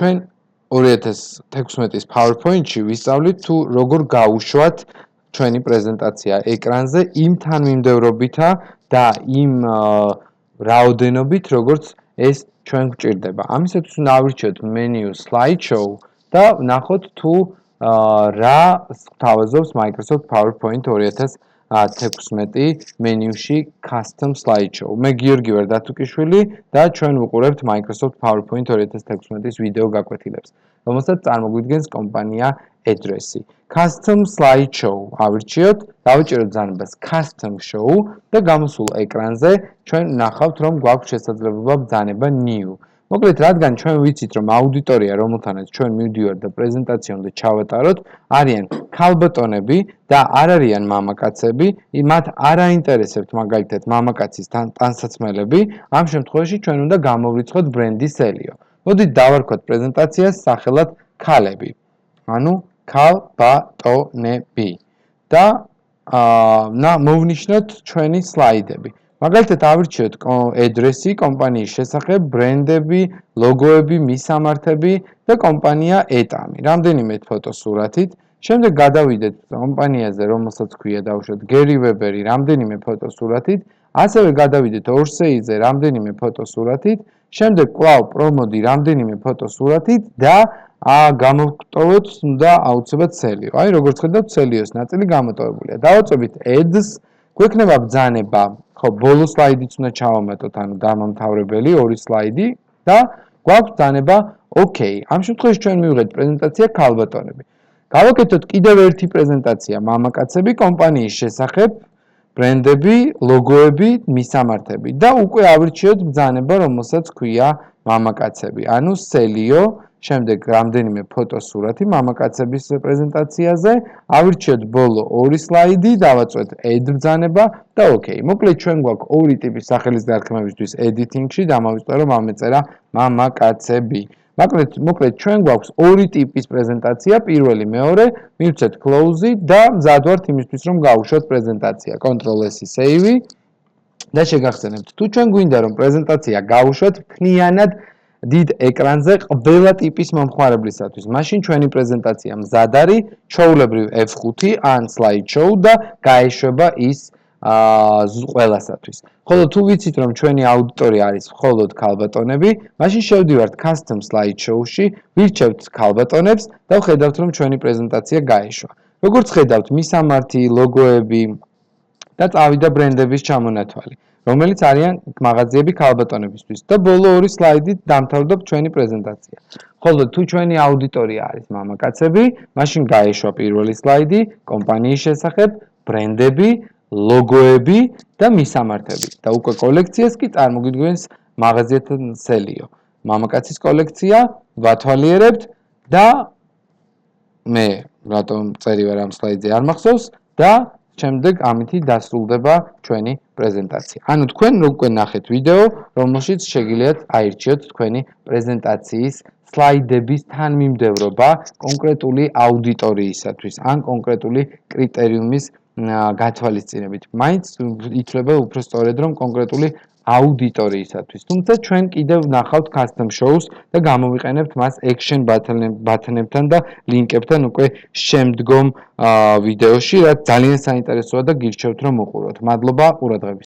ჩვენ 2016-ის PowerPoint-ში ვისწავლით თუ როგორ გაუშვათ ჩვენი პრეზენტაცია ეკრანზე იმ თანმიმდევრობითა და იმ რაოდენობით, როგორც ეს ჩვენ გვჭირდება. ამისათვის უნდა ავირჩიოთ menu slideshow და ვნახოთ თუ რა გვთავაზობს Microsoft PowerPoint 2016 მენიუში Custom Slideshow. მე გიორგი ვარ დათუკიშვილი და ჩვენ ვუყურებთ Microsoft PowerPoint 2016-ის ვიდეო გაკვეთილებს, რომელსაც წარმოგვიდგენს კომპანია Address-ი. Custom Slideshow ავირჩიოთ, დავიჭეროთ ბრძანებას Custom Show და გამოსულ ეკრანზე ჩვენ ვნახავთ, რომ გვაქვს შესაძლებლობა ბრძანება New. მოკლედ, რადგან ჩვენ ვიცით, რომ აუდიტორია, რომელთანაც ჩვენ მივდივართ და პრეზენტაცია უნდა ჩავატაროთ, არიან ქალბატონები და არ არიან მამაკაცები, მათ არ აინტერესებთ მაგალითად მამაკაცის ტანსაცმელები, ამ შემთხვევაში ჩვენ უნდა გამოვრიცხოთ ბრენდი Selio. მოდით დავარქვათ პრეზენტაციას სახელად ქალები. ანუ ქალბატონები. და მოვნიშნოთ ჩვენი სლაიდები. მაგალითად ავირჩიოთ Address-ი, კომპანიის შესახებ, ბრენდები, ლოგოები, მისამართები და კომპანია ETAMI. რამდენიმე ფოტოსურათით. შემდეგ გადავიდეთ კომპანიაზე, რომელსაც ქვია დავუშვათ Gary Weber-ი, რამდენიმე ფოტოსურათით. ასევე გადავიდეთ Orsay-ზე, რამდენიმე ფოტოსურათით. შემდეგ კვლავ პრომოდი რამდენიმე ფოტოსურათით და გამოვტოვოთ უნდა აუცილებლად Selio. აი როგორც ხედავთ, Selio-ის ნაწილი გამოტოვებულია. დავაწვევით Ads, გვექნება ბრძანება, ხო, ბოლო სლაიდიც უნდა ჩავამატოთ, ანუ დამამთავრებელი, 2 სლაიდი და გვაქვს ბრძანება OK. ამ შემთხვევაში ჩვენ მივიღეთ პრეზენტაცია ქალბატონები. გავაკეთოთ კიდევ ერთი პრეზენტაცია მამაკაცები კომპანიის შესახებ, ბრენდები, ლოგოები, მისამართები და უკვე ავირჩიოთ ბრძანება, რომელსაც ქვია მამაკაცები. ანუ Selio, შემდეგ რამდენიმე ფოტოსურათი მამაკაცების პრეზენტაციაზე, ავირჩიოთ ბოლო 2 სლაიდი, დავაწვეთ Add ბრძანება და OK. მოკლედ ჩვენ გვაქვს ორი ტიპის სახელის დარქმევისთვის editing-ში, დამოვიწყდა რომ ამეწერა მამაკაცები. მოკლედ ჩვენ გვაქვს ორი ტიპის პრეზენტაცია, პირველი, მეორე, მივცეთ close და მზად ვართ იმისთვის, რომ გავუშვათ პრეზენტაცია. Ctrl+S save და შეგახსენებთ, თუ ჩვენ გვინდა რომ პრეზენტაცია გავუშვათ ფნიანად დიდ ეკრანზე ყველა ტიპის მომხმარებლისათვის, მაშინ ჩვენი პრეზენტაცია მზად არის, ჩვეულებრივ F5 ან slideshow და გაეშვება ის ყველასათვის. ხოლო თუ ვიცით, რომ ჩვენი აუდიტორია არის მხოლოდ ქალბატონები, მაშინ შევდივართ Custom Slideshow-ში, ვირჩევთ ქალბატონებს და ვხედავთ, რომ ჩვენი პრეზენტაცია გაეშვა. როგორც ხედავთ, მისამართი, ლოგოები და წავიდა ბრენდების ჩამონათვალი, რომელიც არიან მაღაზიები ქალბატონებისთვის და ბოლო 2 სლაიდით დამთავრდა ჩვენი პრეზენტაცია. ხოლო თუ ჩვენი აუდიტორია არის მამაკაცები, მაშინ გაეშვა პირველი სლაიდი კომპანიის შესახებ, ბრენდები, ლოგოები და მისამართები და უკვე კოლექციას კი წარმოგვიდგენს მაღაზიათან Selio. მამაკაცის კოლექცია ვათვალიერებთ და მე რატომ წერი ვარ ამ სლაიდზე არ მახსოვს და შემდეგ ამითი დასრულდება ჩვენი პრეზენტაცია. ანუ თქვენ უკვე ნახეთ ვიდეო, რომელშიც შეგიძლიათ აირჩიოთ თქვენი პრეზენტაციის სლაიდების თანმიმდევრობა კონკრეტული აუდიტორიისათვის ან კონკრეტული კრიტერიუმის გათვალისწინებით. მაინც ითვლება უფრო სწორედ რომ კონკრეტული აუდიტორიისათვის. თუმცა ჩვენ კიდევ ვნახავთ custom shows და გამოვიყენებთ მას action ბათნებთან და ლინკებთან უკვე შემდგომ ვიდეოში, რაც ძალიან საინტერესოა და გირჩევთ რომ უყუროთ. მადლობა ყურადღებისთვის.